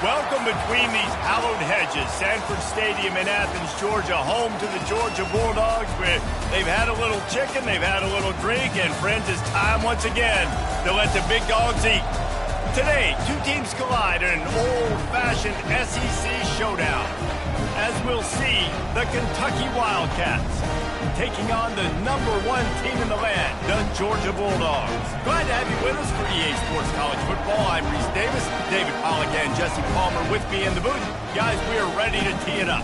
Welcome between these hallowed hedges. Sanford Stadium in Athens, Georgia, home to the Georgia Bulldogs, where they've had a little chicken, they've had a little drink, and friends, it's time once again to let the big dogs eat. Today, two teams collide in an old-fashioned SEC showdown. As we'll see, the Kentucky Wildcats taking on the #1 team in the land, the Georgia Bulldogs. Glad to have you with us for EA Sports College Football. I'm Reese Davis, David Pollack and Jesse Palmer with me in the booth. Guys, we are ready to tee it up.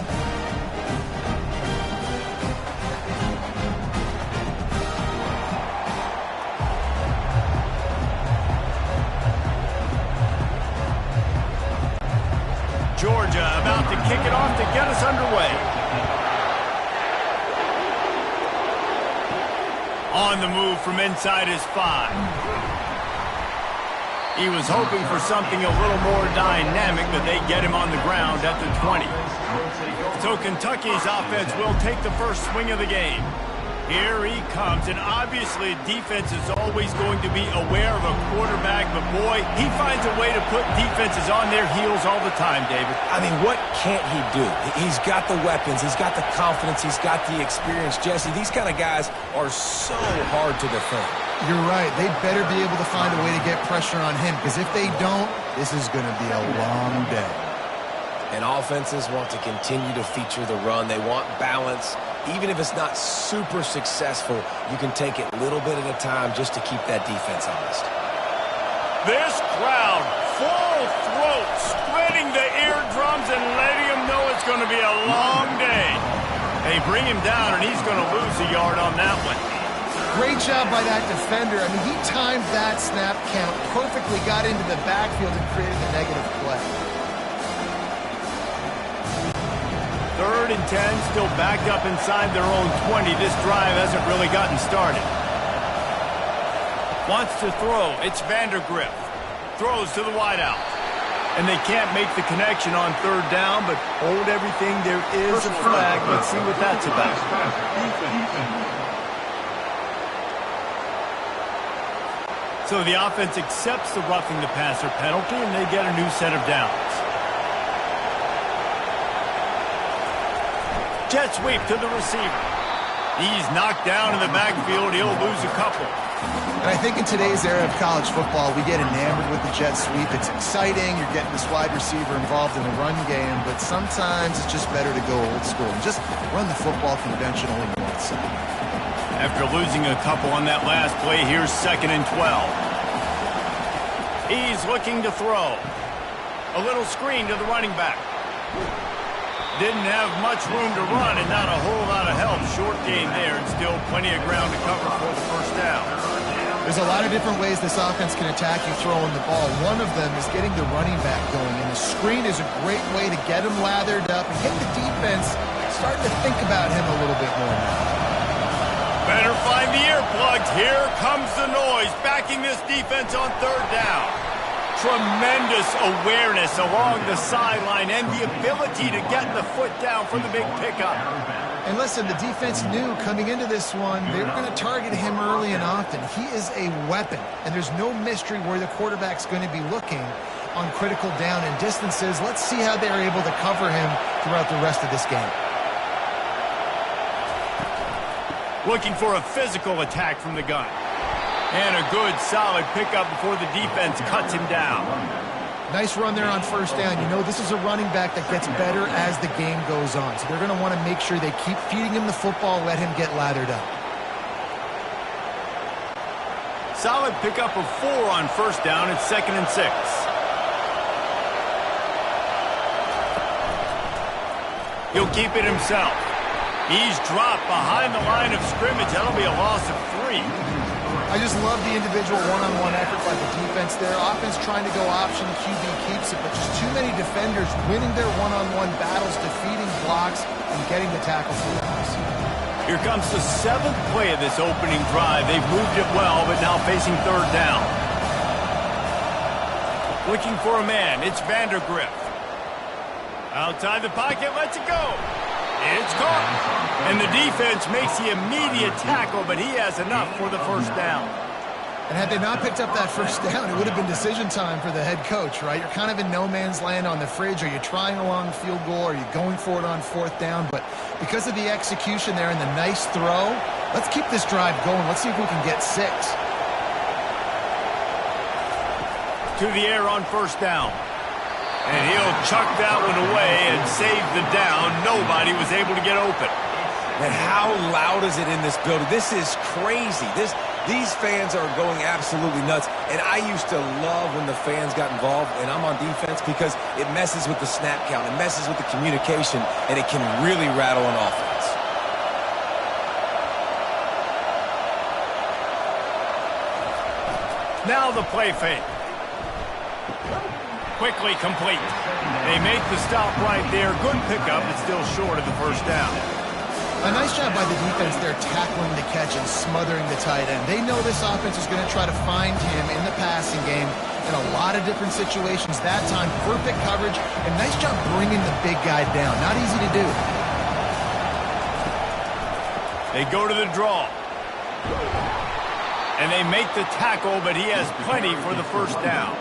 Georgia about to kick it off to get us underway. On the move from inside his 5. He was hoping for something a little more dynamic, but they get him on the ground at the 20. So Kentucky's offense will take the first swing of the game. Here he comes, and obviously defense is always going to be aware of a quarterback, but boy, he finds a way to put defenses on their heels all the time, David. I mean, what can't he do? He's got the weapons, he's got the confidence, he's got the experience. Jesse, these kind of guys are so hard to defend. You're right. They better be able to find a way to get pressure on him, because if they don't, this is going to be a long day. And offenses want to continue to feature the run. They want balance. Even if it's not super successful, you can take it little bit at a time just to keep that defense honest. This crowd, full throat, spreading the eardrums and letting him know it's going to be a long day. They bring him down, and he's going to lose a yard on that one. Great job by that defender. I mean, he timed that snap count perfectly, got into the backfield and created a negative play. 3rd and 10, still backed up inside their own 20. This drive hasn't really gotten started. Wants to throw. It's Vandergrift. Throws to the wideout. And they can't make the connection on 3rd down, but hold everything. There is a flag. Let's see what that's about. So the offense accepts the roughing the passer penalty, and they get a new set of downs. Jet sweep to the receiver. He's knocked down in the backfield. He'll lose a couple. And I think in today's era of college football, we get enamored with the jet sweep. It's exciting. You're getting this wide receiver involved in the run game, but sometimes it's just better to go old school and just run the football conventionally north side. After losing a couple on that last play, here's 2nd and 12. He's looking to throw. A little screen to the running back. Didn't have much room to run and not a whole lot of help. Short gain there and still plenty of ground to cover for the first down. There's a lot of different ways this offense can attack you throwing the ball. One of them is getting the running back going, and the screen is a great way to get him lathered up and get the defense starting to think about him a little bit more now. Better find the earplugs. Here comes the noise, backing this defense on 3rd down. Tremendous awareness along the sideline and the ability to get the foot down for the big pickup. And listen, the defense knew coming into this one, they were going to target him early and often. He is a weapon, and there's no mystery where the quarterback's going to be looking on critical down and distances. Let's see how they're able to cover him throughout the rest of this game. Looking for a physical attack from the gun. And a good, solid pickup before the defense cuts him down. Nice run there on 1st down. You know, this is a running back that gets better as the game goes on. So they're going to want to make sure they keep feeding him the football, let him get lathered up. Solid pickup of 4 on 1st down. It's 2nd and 6. He'll keep it himself. He's dropped behind the line of scrimmage. That'll be a loss of 3. I just love the individual one-on-one effort by the defense there. Offense trying to go option, QB keeps it, but just too many defenders winning their one-on-one battles, defeating blocks, and getting the tackle for loss. Here comes the 7th play of this opening drive. They've moved it well, but now facing 3rd down. Looking for a man. It's Vandergrift. Outside the pocket, lets it go. It's caught. And the defense makes the immediate tackle, but he has enough for the 1st down. And had they not picked up that first down, it would have been decision time for the head coach, right? You're kind of in no man's land on the fridge. Are you trying a long field goal? Are you going for it on fourth down? But because of the execution there and the nice throw, let's keep this drive going. Let's see if we can get 6. To the air on first down. And he'll chuck that one away and save the down. Nobody was able to get open. And how loud is it in this building? This is crazy. These fans are going absolutely nuts. And I used to love when the fans got involved, and I'm on defense, because it messes with the snap count. It messes with the communication, and it can really rattle an offense. Now the play fake. Quickly complete. They make the stop right there. Good pickup, but still short of the first down. A nice job by the defense there tackling the catch and smothering the tight end. They know this offense is going to try to find him in the passing game in a lot of different situations. That time, perfect coverage, and nice job bringing the big guy down. Not easy to do. They go to the draw. And they make the tackle, but he has plenty for the first down.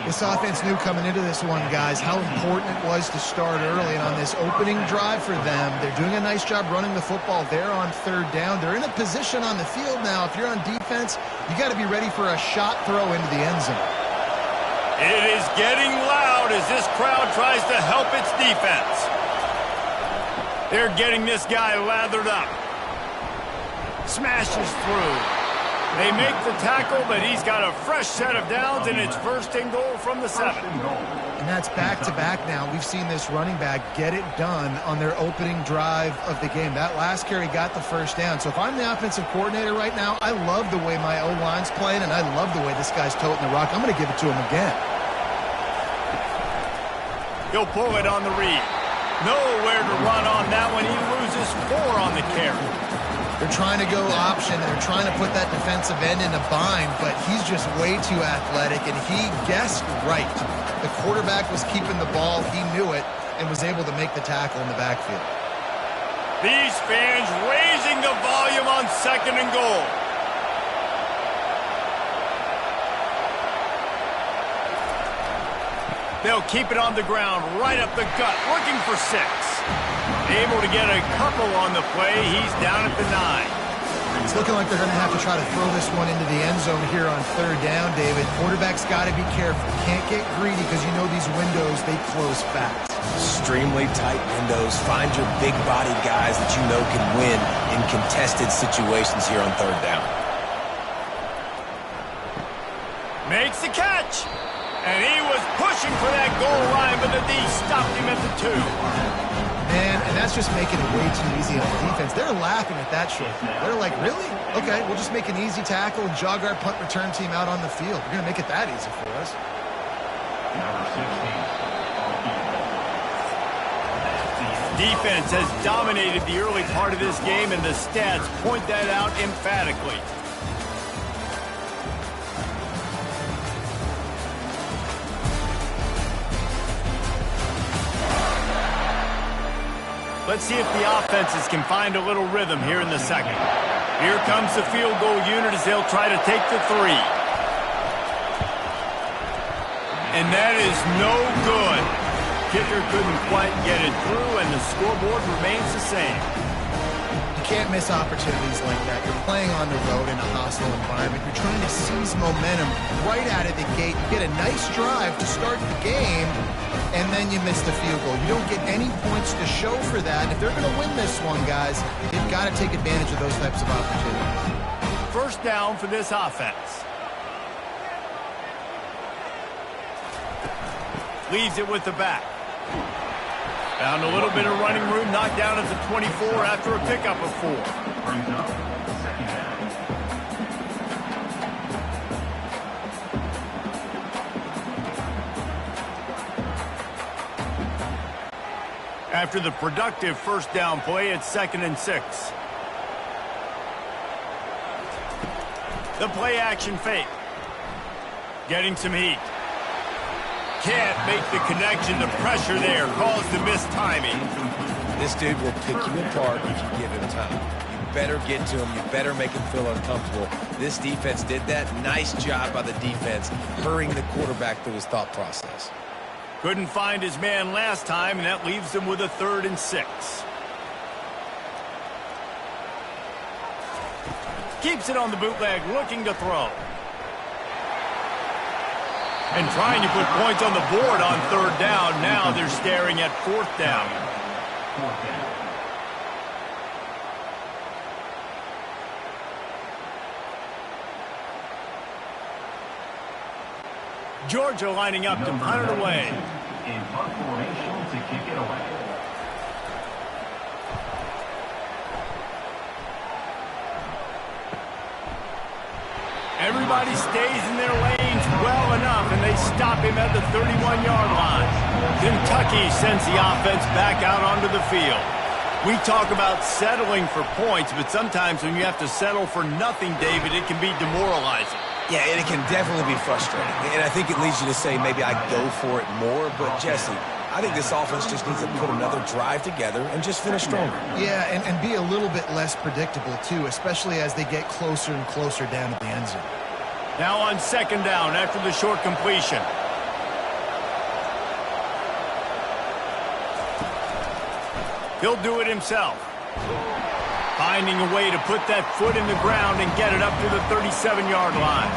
This offense knew coming into this one, guys, how important it was to start early. And on this opening drive for them, they're doing a nice job running the football there on third down. They're in a position on the field now. If you're on defense, you got to be ready for a shot throw into the end zone. It is getting loud as this crowd tries to help its defense. They're getting this guy lathered up. Smashes through. They make the tackle, but he's got a fresh set of downs, and it's first and goal from the 7. And that's back-to-back now. We've seen this running back get it done on their opening drive of the game. That last carry got the first down. So if I'm the offensive coordinator right now, I love the way my O-line's playing, and I love the way this guy's toting the rock. I'm going to give it to him again. He'll pull it on the read. Nowhere to run on that one. He loses 4 on the carry. They're trying to go option, and they're trying to put that defensive end in a bind, but he's just way too athletic, and he guessed right. The quarterback was keeping the ball. He knew it and was able to make the tackle in the backfield. These fans raising the volume on second and goal. They'll keep it on the ground, right up the gut, looking for 6. Able to get a couple on the play. He's down at the 9. It's looking like they're going to have to try to throw this one into the end zone here on third down, David. Quarterback's got to be careful. Can't get greedy because you know these windows, they close fast. Extremely tight windows. Find your big-bodied guys that you know can win in contested situations here on third down. Makes the catch. And he was pushing for that goal line, but the D stopped him at the 2. Man, and that's just making it way too easy on the defense. They're laughing at that short. They're like, really? Okay, we'll just make an easy tackle and jog our punt return team out on the field. We're going to make it that easy for us. Defense has dominated the early part of this game, and the stats point that out emphatically. Let's see if the offenses can find a little rhythm here in the second. Here comes the field goal unit as they'll try to take the 3. And that is no good. Kicker couldn't quite get it through, and the scoreboard remains the same. You can't miss opportunities like that. You're playing on the road in a hostile environment. You're trying to seize momentum right out of the gate. You get a nice drive to start the game, and then you miss the field goal. You don't get any points to show for that. If they're going to win this one, guys, they've got to take advantage of those types of opportunities. First down for this offense. Leaves it with the back. Found a little bit of running room, knocked down at the 24 after a pickup of 4. After the productive first down play, it's 2nd and 6. The play action fake. Getting some heat. Can't make the connection. The pressure there caused the missed timing. This dude will pick you apart if you give him time. You better get to him. You better make him feel uncomfortable. This defense did that. Nice job by the defense, hurrying the quarterback through his thought process. Couldn't find his man last time, and that leaves him with a 3rd and 6. Keeps it on the bootleg, looking to throw. And trying to put points on the board on 3rd down. Now they're staring at 4th down. Georgia lining up to punt it away. In punt formation to kick it away. Everybody stays in their lanes well enough, and they stop him at the 31-yard line. Kentucky sends the offense back out onto the field. We talk about settling for points, but sometimes when you have to settle for nothing, David, it can be demoralizing. Yeah, and it can definitely be frustrating. And I think it leads you to say maybe I go for it more. But, Jesse, I think this offense just needs to put another drive together and just finish stronger. Yeah, and be a little bit less predictable, too, especially as they get closer and closer down to the end zone. Now on 2nd down after the short completion. He'll do it himself. Finding a way to put that foot in the ground and get it up to the 37-yard line.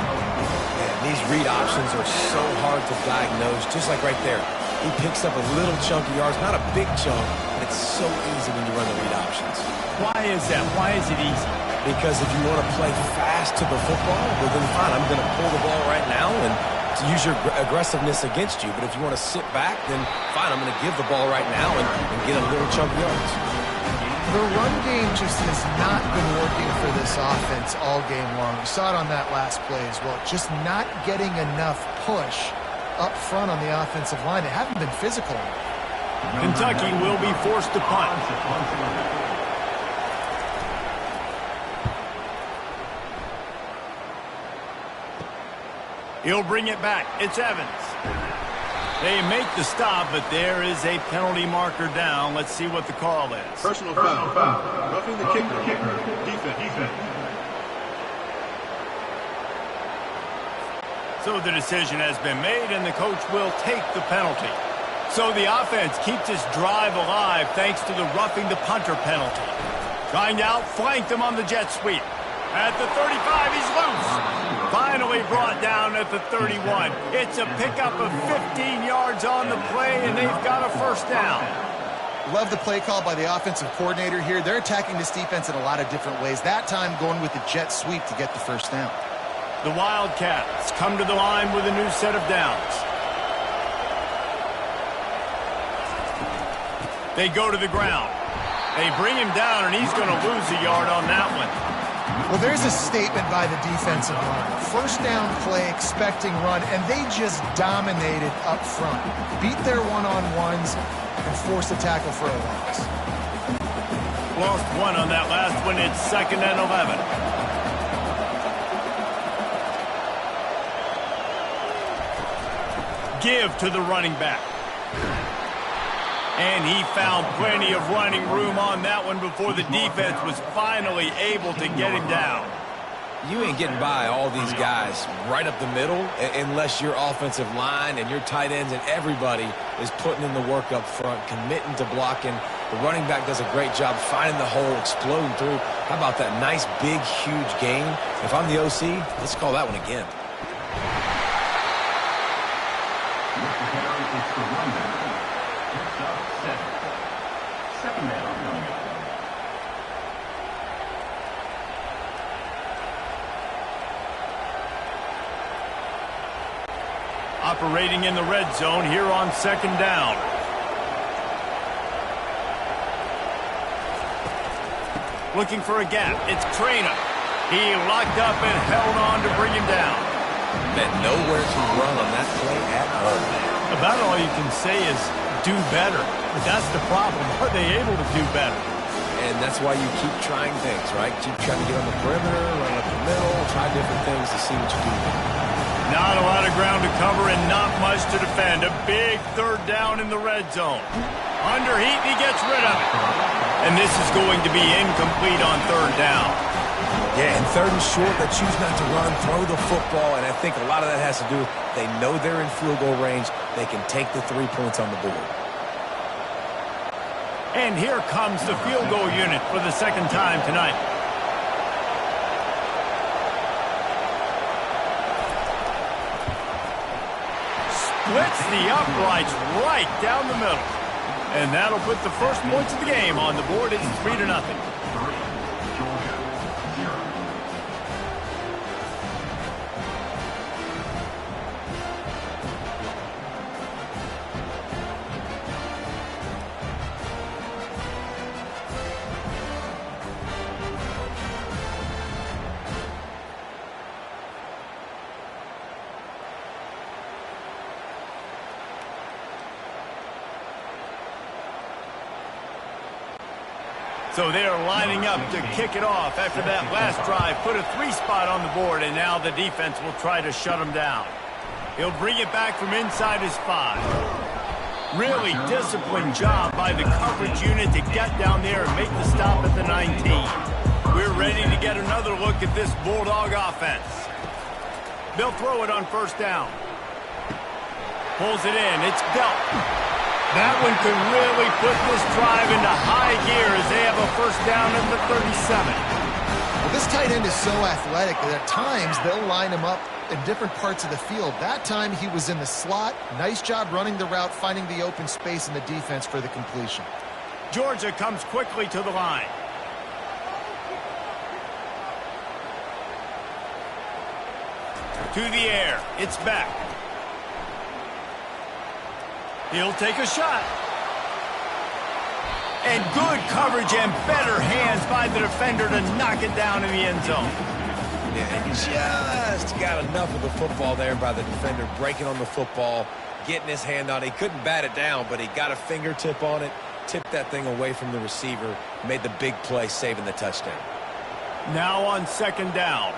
Man, these read options are so hard to diagnose, just like right there. He picks up a little chunk of yards, not a big chunk, but it's so easy when you run the read options. Why is that? Why is it easy? Because if you want to play fast to the football, well then fine, I'm going to pull the ball right now and to use your aggressiveness against you. But if you want to sit back, then fine, I'm going to give the ball right now and get a little chunk of yards. The run game just has not been working for this offense all game long. We saw it on that last play as well. Just not getting enough push up front on the offensive line. They haven't been physical. Kentucky will be forced to punt. He'll bring it back. It's Evans. They make the stop, but there is a penalty marker down. Let's see what the call is. Personal foul. Roughing the kicker. Defense. So the decision has been made, and the coach will take the penalty. So the offense keeps its drive alive thanks to the roughing the punter penalty. Trying to outflank them on the jet sweep. At the 35, he's loose. Finally brought down at the 31. It's a pickup of 15 yards on the play, and they've got a 1st down. Love the play call by the offensive coordinator here. They're attacking this defense in a lot of different ways. That time going with the jet sweep to get the 1st down. The Wildcats come to the line with a new set of downs. They go to the ground. They bring him down, and he's going to lose a yard on that one. Well, there's a statement by the defensive line. 1st down play, expecting run, and they just dominated up front. Beat their one-on-ones and forced a tackle for a loss. Lost one on that last one. It's 2nd and 11. Give to the running back. And he found plenty of running room on that one before the defense was finally able to get him down. You ain't getting by all these guys right up the middle unless your offensive line and your tight ends and everybody is putting in the work up front, committing to blocking. The running back does a great job finding the hole, exploding through. How about that nice, big, huge gain? If I'm the OC, let's call that one again. Operating in the red zone here on 2nd down. Looking for a gap. It's Crana. He locked up and held on to bring him down. Met nowhere to run on that play at all. About all you can say is do better. But that's the problem. Are they able to do better? And that's why you keep trying things, right? Keep trying to get on the perimeter, run up the middle, try different things to see what you do. Not a lot of ground to cover and not much to defend. A big 3rd down in the red zone. Under heat, he gets rid of it. And this is going to be incomplete on third down. Yeah, and third and short, they choose not to run, throw the football, and I think a lot of that has to do with they know they're in field goal range. They can take the 3 points on the board. And here comes the field goal unit for the second time tonight. Splits the uprights right down the middle. And that'll put the first points of the game on the board. It's 3-0. So they are lining up to kick it off after that last drive. Put a 3 spot on the board, and now the defense will try to shut him down. He'll bring it back from inside his 5. Really disciplined job by the coverage unit to get down there and make the stop at the 19. We're ready to get another look at this Bulldog offense. They'll throw it on first down. Pulls it in. It's Belt. That one could really put this drive into high gear as they have a first down at the 37. Well, this tight end is so athletic that at times they'll line him up in different parts of the field. That time he was in the slot. Nice job running the route, finding the open space in the defense for the completion. Georgia comes quickly to the line. To the air. It's back. He'll take a shot. And good coverage and better hands by the defender to knock it down in the end zone. Yeah, just got enough of the football there by the defender, breaking on the football, getting his hand on it. He couldn't bat it down, but he got a fingertip on it, tipped that thing away from the receiver, made the big play, saving the touchdown. Now on second down.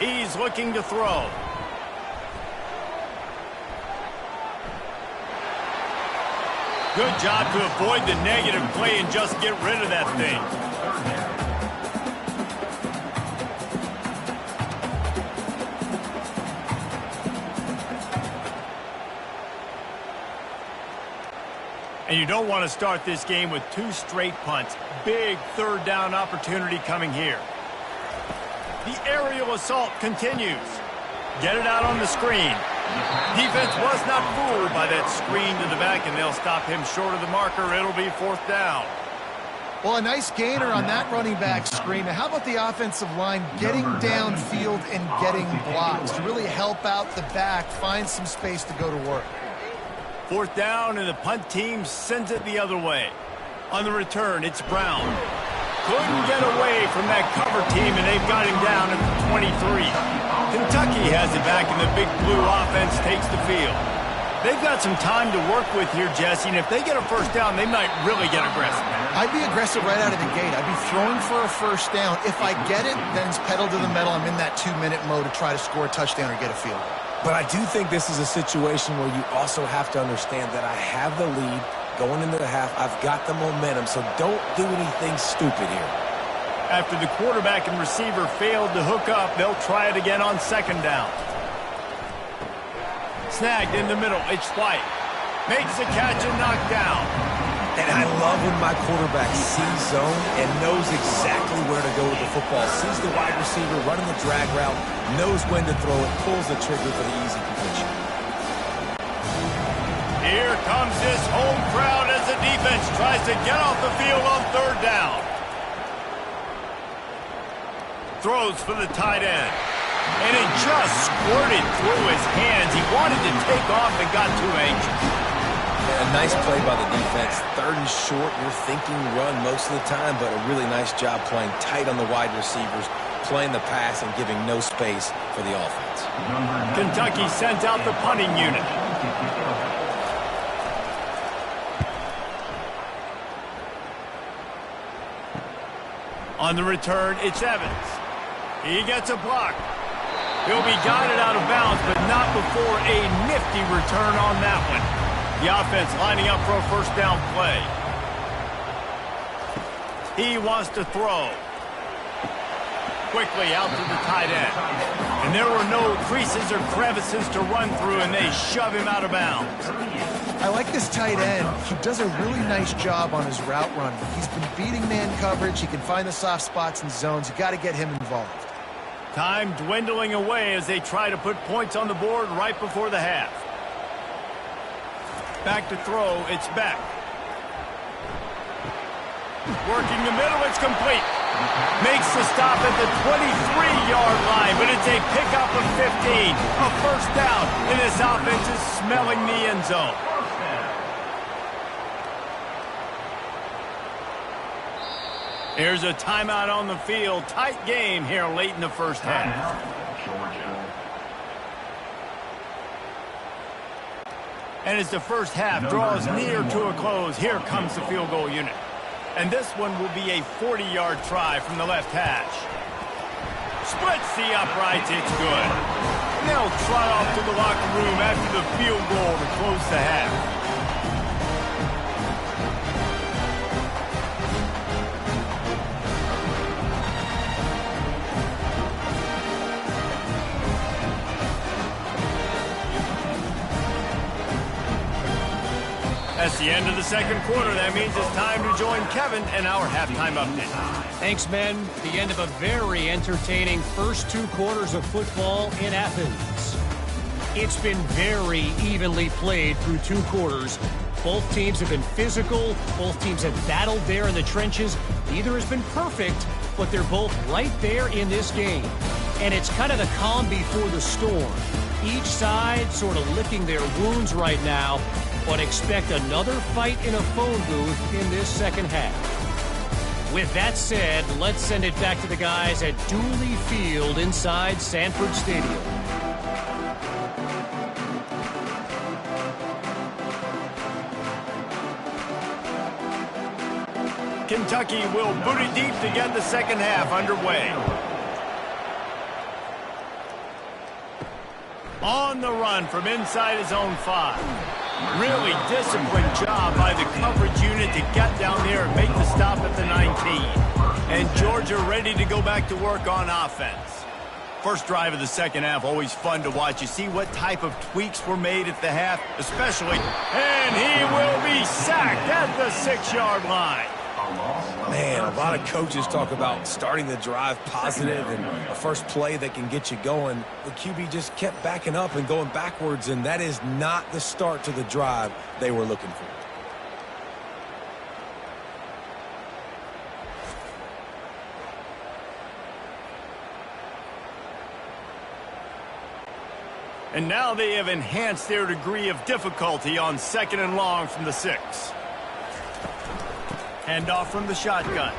He's looking to throw. Good job to avoid the negative play and just get rid of that thing. And you don't want to start this game with 2 straight punts. Big third down opportunity coming here. The aerial assault continues. Get it out on the screen. Defense was not fooled by that screen to the back, and they'll stop him short of the marker. It'll be fourth down. Well, a nice gainer on that running back screen. Now, how about the offensive line getting downfield and getting blocks to really help out the back, find some space to go to work? Fourth down, and the punt team sends it the other way. On the return, it's Brown. Couldn't get away from that cover team, and they've got him down at the 23. Kentucky has it back, and the Big Blue offense takes the field. They've got some time to work with here, Jesse, and if they get a first down, they might really get aggressive. I'd be aggressive right out of the gate. I'd be throwing for a first down. If I get it, then it's pedal to the metal. I'm in that 2-minute mode to try to score a touchdown or get a field goal. But I do think this is a situation where you also have to understand that I have the lead going into the half. I've got the momentum, so don't do anything stupid here. After the quarterback and receiver failed to hook up, they'll try it again on second down. Snagged in the middle. It's White. Makes the catch and knocked down. And I love when my quarterback sees zone and knows exactly where to go with the football. Sees the wide receiver running the drag route, knows when to throw it, pulls the trigger for the easy completion. Here comes this home crowd as the defense tries to get off the field on third down. Throws for the tight end. And it just squirted through his hands. He wanted to take off and got too anxious. A nice play by the defense. Third and short, you're thinking run most of the time, but a really nice job playing tight on the wide receivers, playing the pass and giving no space for the offense. Kentucky sends out the punting unit. On the return, it's Evans. He gets a block. He'll be guided out of bounds, but not before a nifty return on that one. The offense lining up for a first down play. He wants to throw. Quickly out to the tight end. And there were no creases or crevices to run through, and they shove him out of bounds. I like this tight end. He does a really nice job on his route running. He's been beating man coverage. He can find the soft spots and zones. You got to get him involved. Time dwindling away as they try to put points on the board right before the half. Back to throw, it's Beck. Working the middle, it's complete. Makes the stop at the 23-yard line, but it's a pickup of 15. A first down, and this offense is smelling the end zone. Here's a timeout on the field. Tight game here late in the first half. And as the first half draws near to a close, here comes the field goal unit. And this one will be a 40-yard try from the left hash. Splits the uprights, it's good. And they'll trot off to the locker room after the field goal to close the half. That's the end of the second quarter. That means it's time to join Kevin and our halftime update. Thanks, men. The end of a very entertaining first two quarters of football in Athens. It's been very evenly played through two quarters. Both teams have been physical. Both teams have battled there in the trenches. Neither has been perfect, but they're both right there in this game. And it's kind of the calm before the storm. Each side sort of licking their wounds right now, but expect another fight in a phone booth in this second half. With that said, let's send it back to the guys at Dooley Field inside Sanford Stadium. Kentucky will boot it deep to get the second half underway. On the run from inside his own 5. Really disciplined job by the coverage unit to get down there and make the stop at the 19. And Georgia ready to go back to work on offense. First drive of the second half, always fun to watch. You see what type of tweaks were made at the half, especially. And he will be sacked at the 6-yard line. Man, a lot of coaches talk about starting the drive positive and a first play that can get you going. The QB just kept backing up and going backwards, and that is not the start to the drive they were looking for. And now they have enhanced their degree of difficulty on 2nd and long from the 6. Handoff from the shotgun.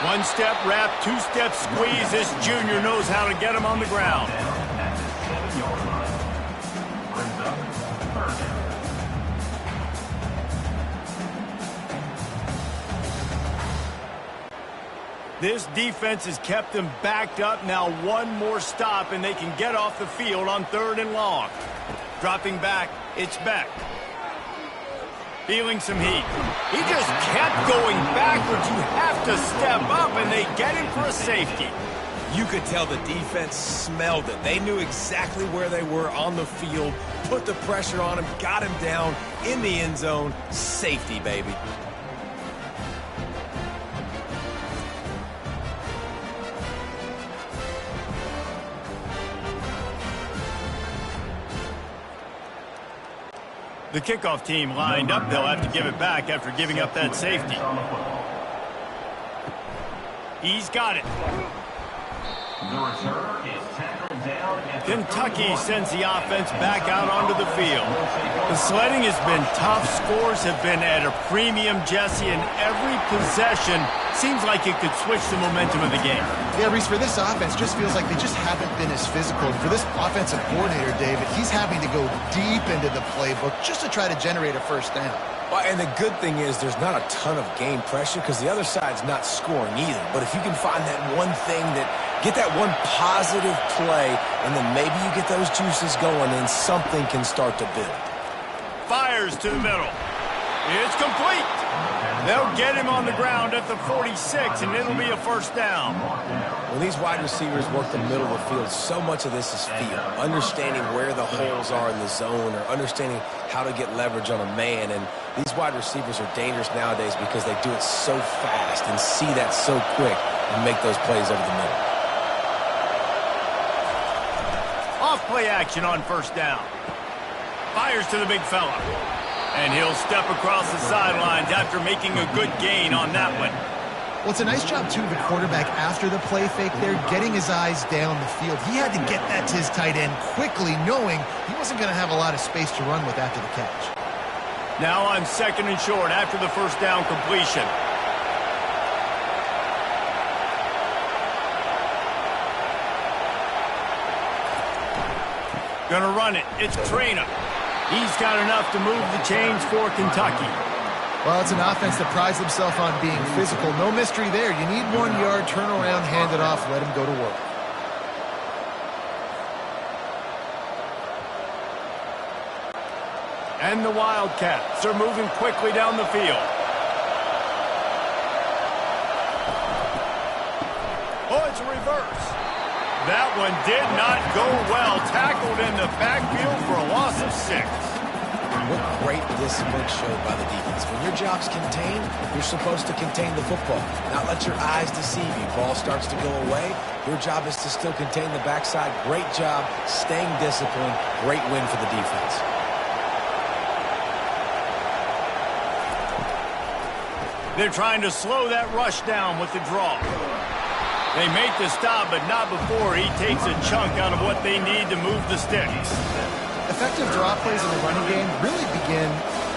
One step wrap, 2 step squeeze. This junior knows how to get him on the ground. This defense has kept them backed up. Now one more stop and they can get off the field on 3rd and long. Dropping back, it's Beck. Feeling some heat. He just kept going backwards. You have to step up, and they get him for a safety. You could tell the defense smelled it. They knew exactly where they were on the field, put the pressure on him, got him down in the end zone. Safety, baby. The kickoff team lined up. They'll have to give it back after giving up that safety. He's got it. Kentucky sends the offense back out onto the field. The sledding has been tough. Scores have been at a premium, Jesse, and every possession seems like it could switch the momentum of the game. Yeah, Reese, for this offense, just feels like they just haven't been as physical. For this offensive coordinator, David, he's having to go deep into the playbook just to try to generate a first down. Well, and the good thing is there's not a ton of game pressure because the other side's not scoring either. But if you can find that one thing get that one positive play, and then maybe you get those juices going and something can start to build. Fires to the middle. It's complete. They'll get him on the ground at the 46, and it'll be a first down. When these wide receivers work the middle of the field, so much of this is feel. Understanding where the holes are in the zone, or understanding how to get leverage on a man. And these wide receivers are dangerous nowadays because they do it so fast and see that so quick and make those plays over the middle. Off play action on first down. Fires to the big fella. And he'll step across the sidelines after making a good gain on that one. Well, it's a nice job, too, of the quarterback after the play fake there, getting his eyes down the field. He had to get that to his tight end quickly, knowing he wasn't going to have a lot of space to run with after the catch. Now on second and short after the first down completion. Gonna run it. It's Traynor. He's got enough to move the chains for Kentucky. Well, it's an offense that prides themselves on being physical. No mystery there. You need 1 yard, turn around, hand it off, let him go to work. And the Wildcats are moving quickly down the field. Oh, it's a reverse. That one did not go well. Tackled in the backfield for a loss of 6. What great discipline showed by the defense. When your job's contained, you're supposed to contain the football, not let your eyes deceive you. Ball starts to go away. Your job is to still contain the backside. Great job staying disciplined. Great win for the defense. They're trying to slow that rush down with the draw. They make the stop, but not before he takes a chunk out of what they need to move the sticks. Effective draw plays in the running game really begin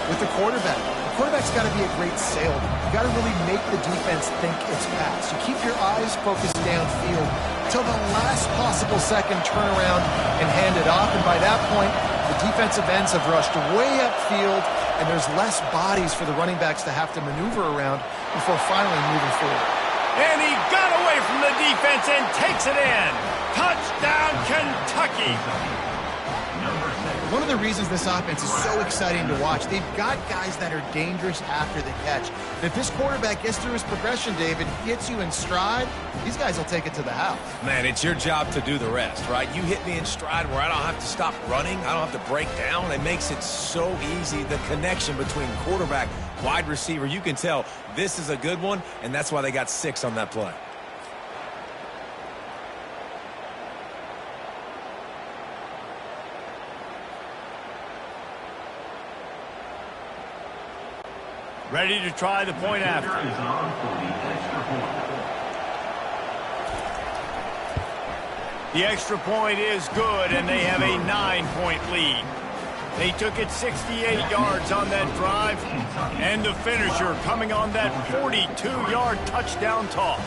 with the quarterback. The quarterback's got to be a great salesman. You got to really make the defense think it's pass. You keep your eyes focused downfield until the last possible second, turn around and hand it off. And by that point, the defensive ends have rushed way upfield, and there's less bodies for the running backs to have to maneuver around before finally moving forward. And he got away from the defense and takes it in. Touchdown, Kentucky. One of the reasons this offense is so exciting to watch, they've got guys that are dangerous after the catch. If this quarterback gets through his progression, David, gets you in stride, these guys will take it to the house. Man, it's your job to do the rest, right? You hit me in stride where I don't have to stop running. I don't have to break down. It makes it so easy. The connection between quarterback, wide receiver, you can tell this is a good one, and that's why they got 6 on that play. Ready to try the point after. The extra point is good, and they have a 9-point lead. They took it 68 yards on that drive, and the finisher coming on that 42-yard touchdown toss.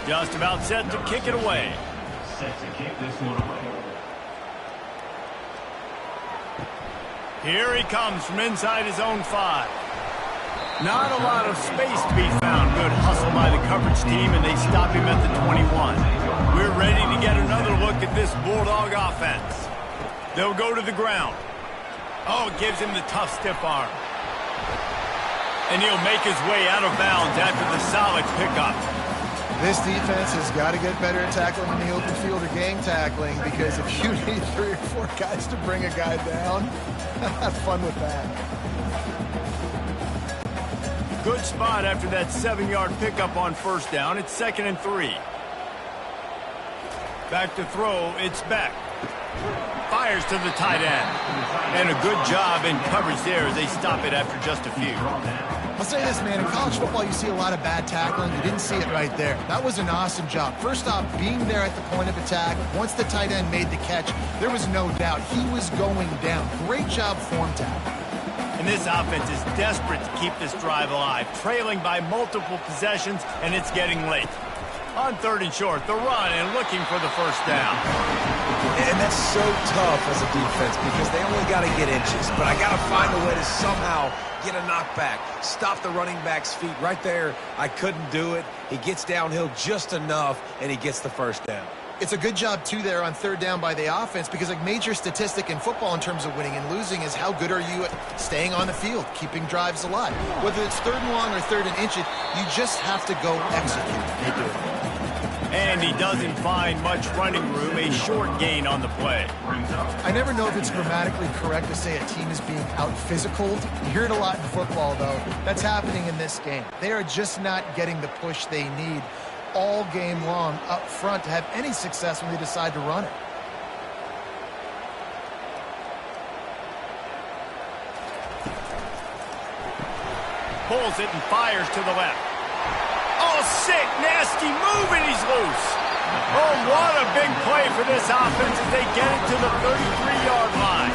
Just about set to kick it away. Set to kick this one away. Here he comes from inside his own 5. Not a lot of space to be found. Good hustle by the coverage team, and they stop him at the 21. We're ready to get another look at this Bulldog offense. They'll go to the ground. Oh, it gives him the tough stiff arm. And he'll make his way out of bounds after the solid pickup. This defense has got to get better at tackling in the open field or gang tackling, because if you need 3 or 4 guys to bring a guy down, have fun with that. Good spot after that 7-yard pickup on first down. It's 2nd and 3. Back to throw. It's Beck. Fires to the tight end. And a good job in coverage there as they stop it after just a few. I'll say this, man. In college football, you see a lot of bad tackling. You didn't see it right there. That was an awesome job. First off, being there at the point of attack. Once the tight end made the catch, there was no doubt he was going down. Great job form tackle. And this offense is desperate to keep this drive alive, trailing by multiple possessions, and it's getting late. On 3rd and short, the run and looking for the first down. And that's so tough as a defense because they only got to get inches. But I got to find a way to somehow get a knockback, stop the running back's feet. Right there, I couldn't do it. He gets downhill just enough, and he gets the first down. It's a good job, too, there on third down by the offense because a major statistic in football in terms of winning and losing is how good are you at staying on the field, keeping drives alive. Whether it's third and long or third and inches, you just have to go execute. They do it. And he doesn't find much running room, a short gain on the play. I never know if it's grammatically correct to say a team is being out-physicaled. You hear it a lot in football, though. That's happening in this game. They are just not getting the push they need all game long up front to have any success when they decide to run it. Pulls it and fires to the left. Oh, sick, nasty move, and he's loose. Oh, what a big play for this offense as they get it to the 33-yard line.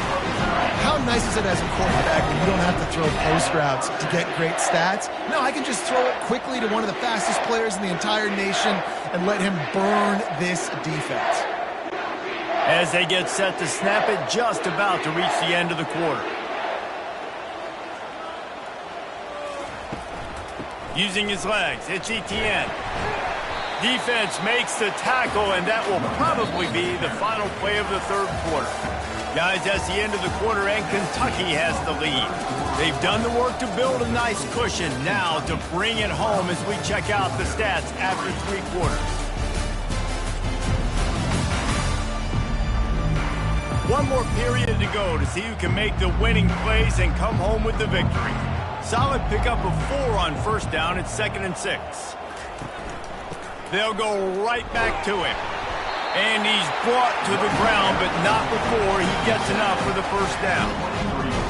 How nice is it as a quarterback when you don't have to throw post routes to get great stats? No, I can just throw it quickly to one of the fastest players in the entire nation and let him burn this defense. As they get set to snap it, just about to reach the end of the quarter. Using his legs, it's Etienne. Defense makes the tackle, and that will probably be the final play of the third quarter. Guys, that's the end of the quarter, and Kentucky has the lead. They've done the work to build a nice cushion. Now to bring it home as we check out the stats after three quarters. One more period to go to see who can make the winning plays and come home with the victory. Solid pickup of 4 on first down. It's 2nd and 6. They'll go right back to him. And he's brought to the ground, but not before he gets enough for the first down.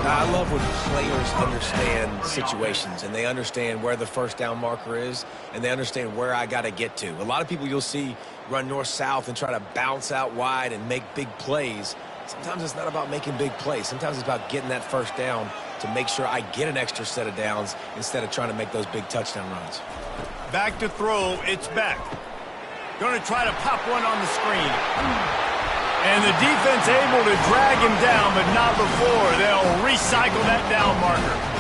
I love when players understand situations, and they understand where the first down marker is, and they understand where I got to get to. A lot of people you'll see run north-south and try to bounce out wide and make big plays. Sometimes it's not about making big plays. Sometimes it's about getting that first down to make sure I get an extra set of downs instead of trying to make those big touchdown runs. Back to throw, it's Beck. Going to try to pop one on the screen. And the defense able to drag him down, but not before. They'll recycle that down marker.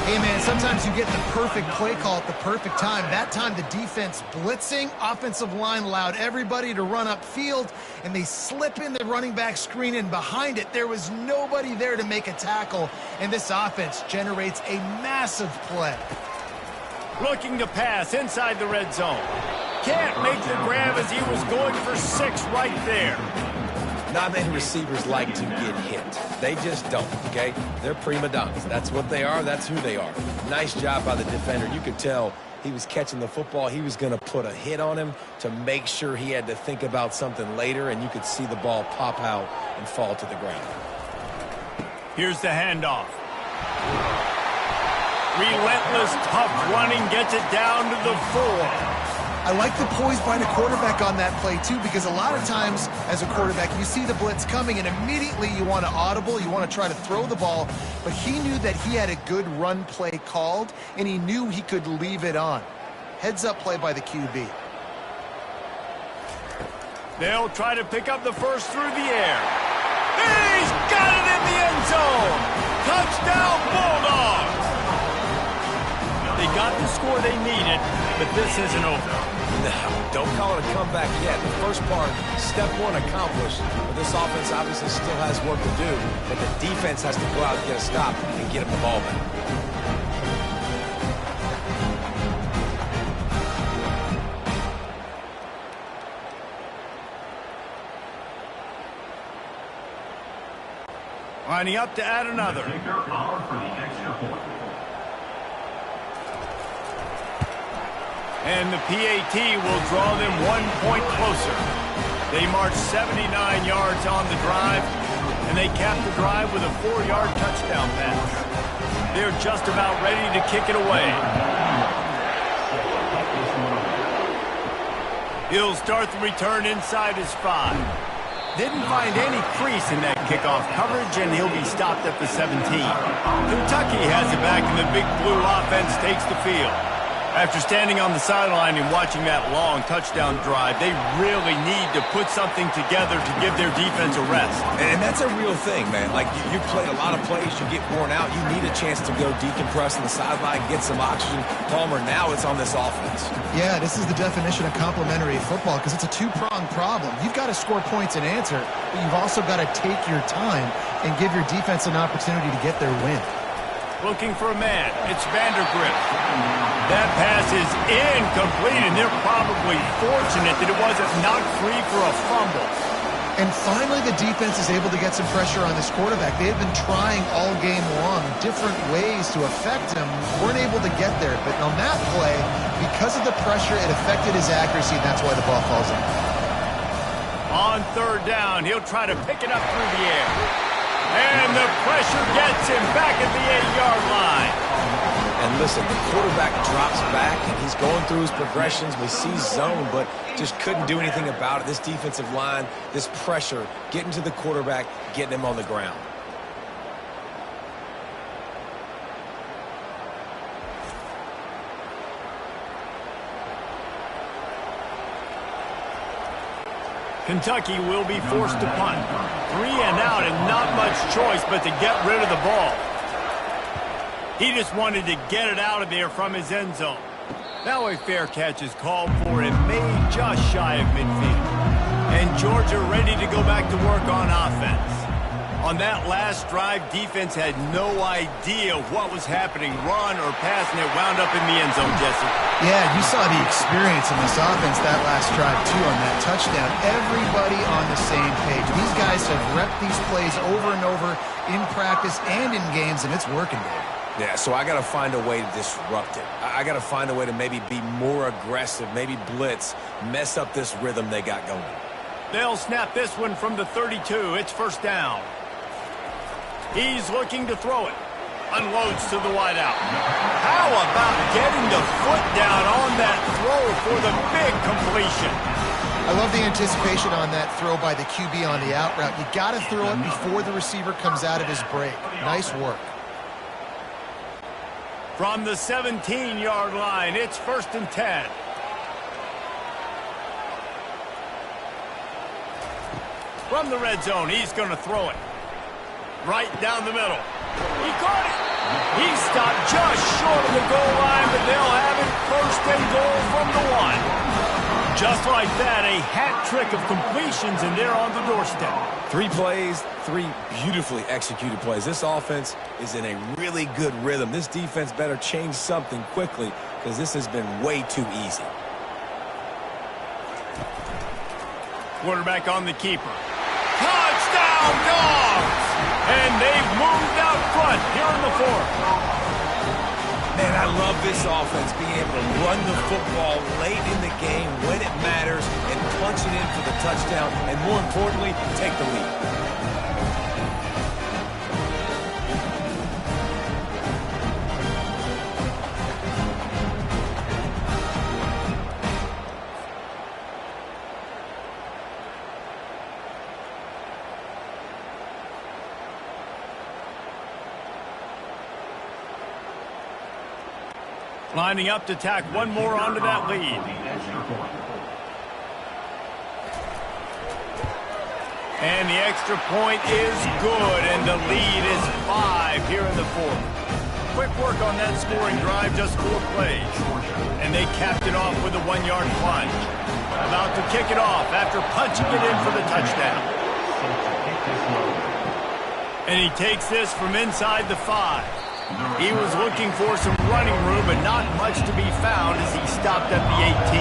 Hey, man, sometimes you get the perfect play call at the perfect time. That time the defense blitzing, offensive line allowed everybody to run upfield, and they slip in the running back screen, and behind it there was nobody there to make a tackle, and this offense generates a massive play. Looking to pass inside the red zone. Can't make the grab as he was going for 6 right there. Not many receivers like to get hit. They just don't, okay? They're prima donnas. That's what they are. That's who they are. Nice job by the defender. You could tell he was catching the football. He was going to put a hit on him to make sure he had to think about something later, and you could see the ball pop out and fall to the ground. Here's the handoff. Relentless, tough running gets it down to the 4. I like the poise by the quarterback on that play, too, because a lot of times as a quarterback, you see the blitz coming, and immediately you want to audible, you want to try to throw the ball, but he knew that he had a good run play called, and he knew he could leave it on. Heads-up play by the QB. They'll try to pick up the first through the air. He's got it in the end zone! Touchdown, Bulldogs! They got the score they needed, but this isn't over. No, don't call it a comeback yet. The first part, step 1 accomplished. But this offense obviously still has work to do, but the defense has to go out and get a stop and get him the ball back. Lining up to add another. And the PAT will draw them 1 point closer. They march 79 yards on the drive, and they cap the drive with a 4-yard touchdown pass. They're just about ready to kick it away. He'll start the return inside his 5. Didn't find any crease in that kickoff coverage, and he'll be stopped at the 17. Kentucky has it back, and the Big Blue offense takes the field. After standing on the sideline and watching that long touchdown drive, they really need to put something together to give their defense a rest. And that's a real thing, man. Like, you played a lot of plays, you get worn out, you need a chance to go decompress on the sideline, get some oxygen. Palmer, now it's on this offense. Yeah, this is the definition of complementary football because it's a two-pronged problem. You've got to score points and answer, but you've also got to take your time and give your defense an opportunity to get their win. Looking for a man. It's Vandergrift. That pass is incomplete, and they're probably fortunate that it wasn't knocked free for a fumble. And finally, the defense is able to get some pressure on this quarterback. They have been trying all game long different ways to affect him. Weren't able to get there. But on that play, because of the pressure, it affected his accuracy, and that's why the ball falls in. On third down, he'll try to pick it up through the air. And the pressure gets him back at the 8-yard line. And listen, the quarterback drops back, and he's going through his progressions. We see zone, but just couldn't do anything about it. This defensive line, this pressure, getting to the quarterback, getting him on the ground. Kentucky will be forced to punt. 3 and out and not much choice but to get rid of the ball. He just wanted to get it out of there from his end zone. Now a fair catch is called for and made just shy of midfield. And Georgia ready to go back to work on offense. On that last drive, defense had no idea what was happening, run or pass, and it wound up in the end zone, Jesse. Yeah, you saw the experience in this offense that last drive, too, on that touchdown. Everybody on the same page. These guys have repped these plays over and over in practice and in games, and it's working, Dave. Yeah, so I got to find a way to disrupt it. I got to find a way to maybe be more aggressive, maybe blitz, mess up this rhythm they got going. They'll snap this one from the 32. It's first down. He's looking to throw it. Unloads to the wideout. How about getting the foot down on that throw for the big completion? I love the anticipation on that throw by the QB on the out route. You got to throw it before the receiver comes out of his break. Nice work. From the 17-yard line, it's first and 10. From the red zone, he's going to throw it. Right down the middle. He caught it. He stopped just short of the goal line, but they'll have it first and goal from the 1. Just like that, a hat trick of completions, and they're on the doorstep. 3 plays, 3 beautifully executed plays. This offense is in a really good rhythm. This defense better change something quickly because this has been way too easy. Quarterback on the keeper. Touchdown, Dogs! And they've moved out front here in the 4th. Man, I love this offense, being able to run the football late in the game when it matters and punch it in for the touchdown, and more importantly, take the lead. Lining up to tack one more onto that lead. And the extra point is good, and the lead is 5 here in the 4th. Quick work on that scoring drive, just 4 plays. And they capped it off with a 1-yard plunge. About to kick it off after punching it in for the touchdown. And he takes this from inside the 5. He was looking for some running room, but not much to be found as he stopped at the 18.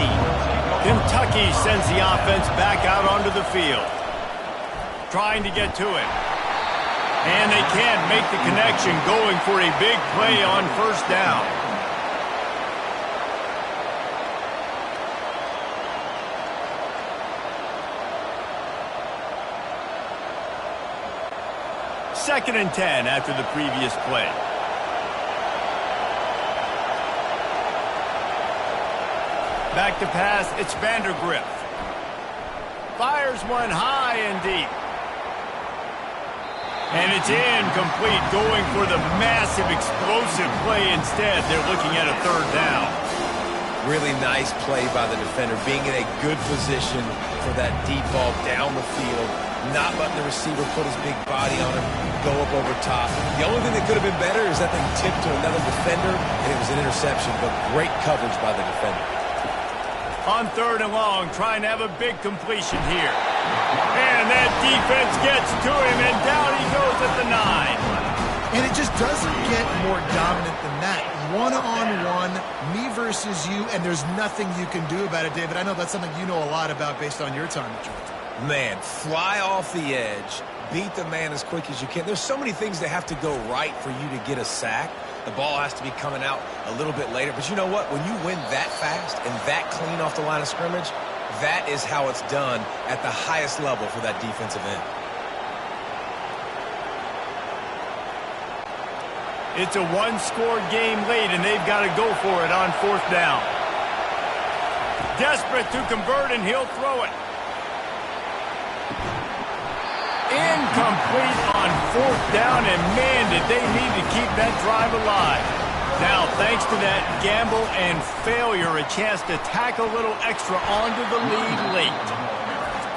Kentucky sends the offense back out onto the field. Trying to get to it. And they can't make the connection, going for a big play on first down. Second and 10 after the previous play. Back to pass, it's Vandergrift. Fires one high and deep. And it's incomplete, going for the massive explosive play instead. They're looking at a third down. Really nice play by the defender, being in a good position for that deep ball down the field, not letting the receiver put his big body on him, go up over top. The only thing that could have been better is that thing tipped to another defender, and it was an interception, but great coverage by the defender. On 3rd and long, trying to have a big completion here. And that defense gets to him, and down he goes at the 9. And it just doesn't get more dominant than that. One-on-one, me versus you, and there's nothing you can do about it, David. I know that's something you know a lot about based on your time at Georgia. Man, fly off the edge, beat the man as quick as you can. There's so many things that have to go right for you to get a sack. The ball has to be coming out a little bit later. But you know what? When you win that fast and that clean off the line of scrimmage, that is how it's done at the highest level for that defensive end. It's a one-score game late, and they've got to go for it on 4th down. Desperate to convert, and he'll throw it. Incomplete on 4th down, and man, did they need to keep that drive alive. Now, thanks to that gamble and failure, a chance to tack a little extra onto the lead late.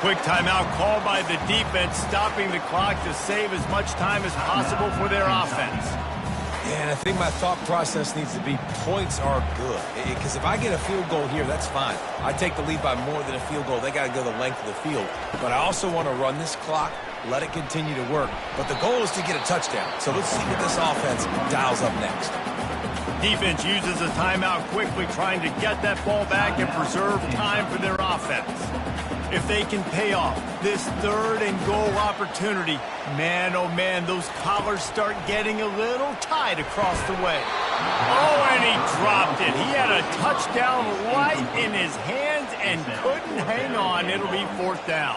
Quick timeout called by the defense, stopping the clock to save as much time as possible for their offense. And I think my thought process needs to be points are good. Because if I get a field goal here, that's fine. I take the lead by more than a field goal. They got to go the length of the field. But I also want to run this clock, let it continue to work. But the goal is to get a touchdown. So let's see what this offense dials up next. Defense uses a timeout quickly, trying to get that ball back and preserve time for their offense. If they can pay off this 3rd and goal opportunity, man, oh man, those collars start getting a little tight across the way. Oh, and he dropped it. He had a touchdown right in his hands and couldn't hang on. It'll be 4th down.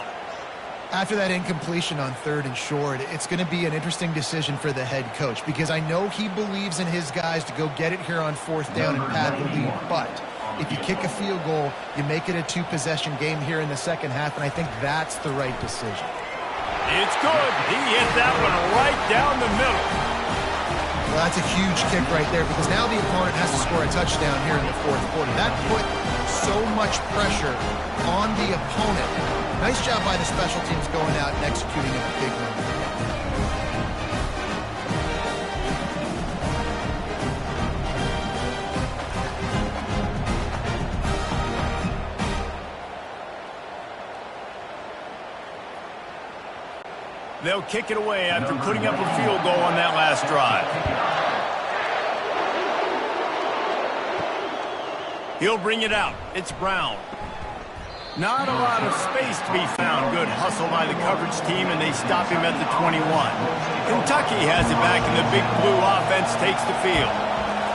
After that incompletion on 3rd and short, it's going to be an interesting decision for the head coach because I know he believes in his guys to go get it here on 4th down and pad the lead, but if you kick a field goal, you make it a 2-possession game here in the second half, and I think that's the right decision. It's good. He hit that one right down the middle. Well, that's a huge kick right there because now the opponent has to score a touchdown here in the 4th quarter. That put so much pressure on the opponent. Nice job by the special teams going out and executing a big one. They'll kick it away after putting up a field goal on that last drive. He'll bring it out. It's Brown. Not a lot of space to be found. Good hustle by the coverage team, and they stop him at the 21. Kentucky has it back, and the Big Blue offense takes the field.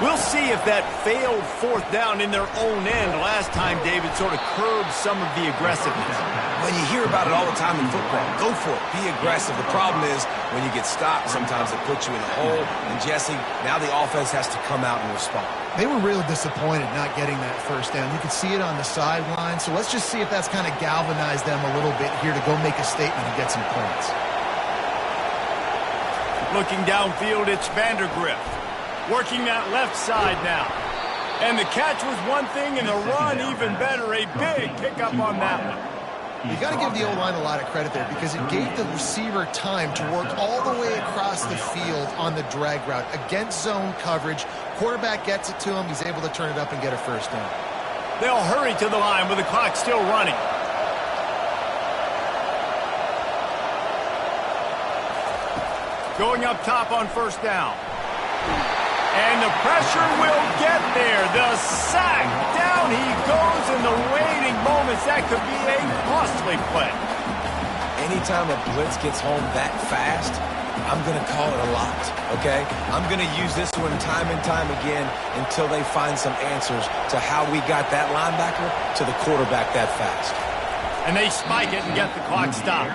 We'll see if that failed 4th down in their own end last time, David, sort of curbed some of the aggressiveness. When you hear about it all the time in football, go for it. Be aggressive. The problem is when you get stopped, sometimes it puts you in a hole. And, Jesse, now the offense has to come out and respond. They were really disappointed not getting that 1st down. You could see it on the sideline. So let's just see if that's kind of galvanized them a little bit here to go make a statement and get some points. Looking downfield, it's Vandergrift. Working that left side now. And the catch was one thing, and the run even better. A big pickup on that one. You got to give the O-line a lot of credit there because it gave the receiver time to work all the way across the field on the drag route against zone coverage. Quarterback gets it to him. He's able to turn it up and get a 1st down. They'll hurry to the line with the clock still running. Going up top on 1st down. And the pressure will get there. The sack. Down he goes in the waiting moments. That could be a costly play. Anytime a blitz gets home that fast, I'm going to call it a lot, okay? I'm going to use this one time and time again until they find some answers to how we got that linebacker to the quarterback that fast. And they spike it and get the clock stopped.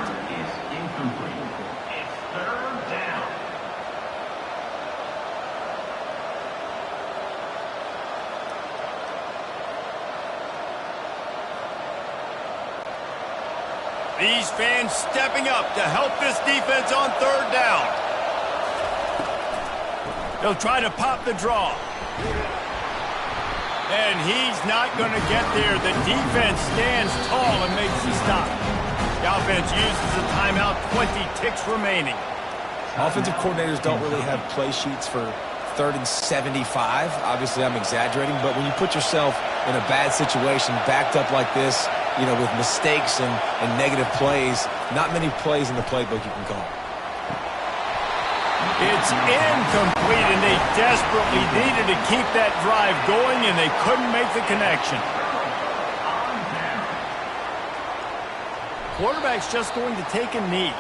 These fans stepping up to help this defense on 3rd down. They'll try to pop the draw. And he's not going to get there. The defense stands tall and makes the stop. The offense uses a timeout, 20 ticks remaining. Offensive coordinators don't really have play sheets for 3rd and 75. Obviously, I'm exaggerating, but when you put yourself in a bad situation, backed up like this, you know, with mistakes and negative plays, not many plays in the playbook you can call. It's incomplete, and they desperately needed to keep that drive going, and they couldn't make the connection. Quarterback's just going to take a knee.